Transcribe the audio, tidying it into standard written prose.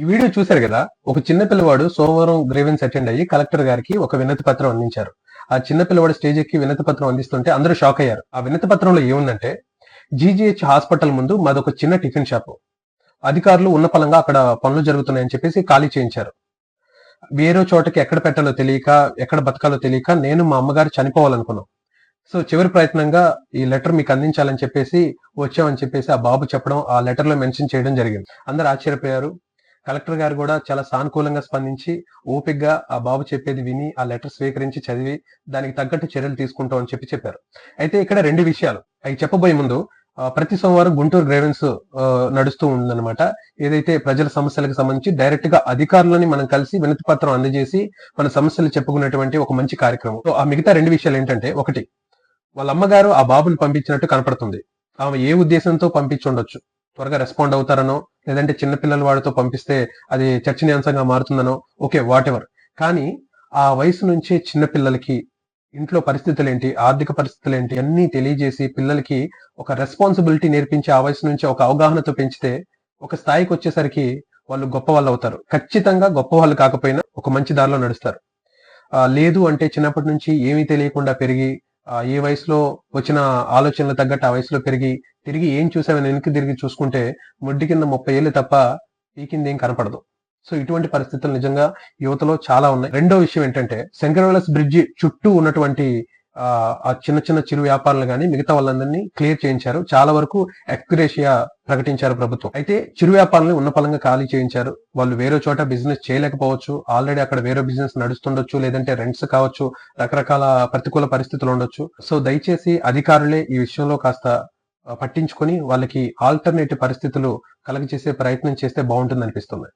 ఈ వీడియో చూశారు కదా. ఒక చిన్న పిల్లవాడు సోమవారం గ్రీవెన్స్ అటెండ్ అయ్యి కలెక్టర్ గారికి ఒక వినతి పత్రం అందించారు. ఆ చిన్న పిల్లవాడు స్టేజ్ ఎక్కి వినతి పత్రం అందిస్తుంటే అందరూ షాక్ అయ్యారు. ఆ వినతి పత్రంలో ఏముందంటే, జీజీహెచ్ హాస్పిటల్ ముందు మాదొక చిన్న టిఫిన్ షాపు, అధికారులు ఉన్న పలంగా అక్కడ పనులు జరుగుతున్నాయని చెప్పేసి ఖాళీ చేయించారు. వేరే చోటకి ఎక్కడ పెట్టాలో తెలియక, ఎక్కడ బతకాలో తెలియక నేను మా అమ్మగారు చనిపోవాలనుకున్నాం. సో చివరి ప్రయత్నంగా ఈ లెటర్ మీకు అందించాలని చెప్పేసి వచ్చామని చెప్పేసి ఆ బాబు చెప్పడం, ఆ లెటర్ లో మెన్షన్ చేయడం జరిగింది. అందరూ ఆశ్చర్యపోయారు. కలెక్టర్ గారు కూడా చాలా సానుకూలంగా స్పందించి ఓపికగా ఆ బాబు చెప్పేది విని ఆ లెటర్ స్వీకరించి చదివి దానికి తగ్గట్టు చర్యలు తీసుకుంటాం అని చెప్పారు. అయితే ఇక్కడ రెండు విషయాలు అవి చెప్పబోయే ముందు, ప్రతి సోమవారం గుంటూరు గ్రేవెన్స్ నడుస్తూ ఉందన్నమాట. ఏదైతే ప్రజల సమస్యలకు సంబంధించి డైరెక్ట్ గా అధికారులని మనం కలిసి వినతి పత్రం అందజేసి మన సమస్యలు చెప్పుకునేటువంటి ఒక మంచి కార్యక్రమం. సో ఆ మిగతా రెండు విషయాలు ఏంటంటే, ఒకటి, వాళ్ళ అమ్మగారు ఆ బాబుని పంపించినట్టు కనపడుతుంది. ఆమె ఏ ఉద్దేశంతో పంపించుండొచ్చు, త్వరగా రెస్పాండ్ అవుతారనో, లేదంటే చిన్నపిల్లల వాడితో పంపిస్తే అది చర్చనీయాంశంగా మారుతుందనో, ఓకే వాట్ ఎవర్. కానీ ఆ వయసు నుంచే చిన్నపిల్లలకి ఇంట్లో పరిస్థితులు ఏంటి, ఆర్థిక పరిస్థితులు ఏంటి అన్ని తెలియజేసి పిల్లలకి ఒక రెస్పాన్సిబిలిటీ నేర్పించి ఆ వయసు నుంచి ఒక అవగాహనతో పెంచితే ఒక స్థాయికి వచ్చేసరికి వాళ్ళు గొప్ప వాళ్ళు అవుతారు. ఖచ్చితంగా గొప్ప వాళ్ళు కాకపోయినా ఒక మంచి దారిలో నడుస్తారు. లేదు అంటే చిన్నప్పటి నుంచి ఏమీ తెలియకుండా పెరిగి ఏ వయసులో వచ్చిన ఆలోచనలు తగ్గట్టు ఆ వయసులో పెరిగి తిరిగి ఏం చూసామని వెనక్కి తిరిగి చూసుకుంటే ముడ్డి కింద 30 ఏళ్ళు తప్ప పీకింది ఏం కనపడదు. సో ఇటువంటి పరిస్థితులు నిజంగా యువతలో చాలా ఉన్నాయి. రెండో విషయం ఏంటంటే, శంకరవెల్లస్ బ్రిడ్జి చుట్టూ ఉన్నటువంటి ఆ చిన్న చిన్న చిరు వ్యాపారాలు కానీ మిగతా వాళ్ళందరినీ క్లియర్ చేయించారు. చాలా వరకు ఎక్స్గ్రేషియా ప్రకటించారు ప్రభుత్వం. అయితే చిరు వ్యాపారాలను ఉన్న పలంగా ఖాళీ చేయించారు. వాళ్ళు వేరే చోట బిజినెస్ చేయలేకపోవచ్చు, ఆల్రెడీ అక్కడ వేరే బిజినెస్ నడుస్తుండొచ్చు, లేదంటే రెంట్స్ కావచ్చు, రకరకాల ప్రతికూల పరిస్థితులు ఉండొచ్చు. సో దయచేసి అధికారులే ఈ విషయంలో కాస్త పట్టించుకొని వాళ్ళకి ఆల్టర్నేటివ్ పరిస్థితులు కలగజేసే ప్రయత్నం చేస్తే బాగుంటుంది అనిపిస్తుంది.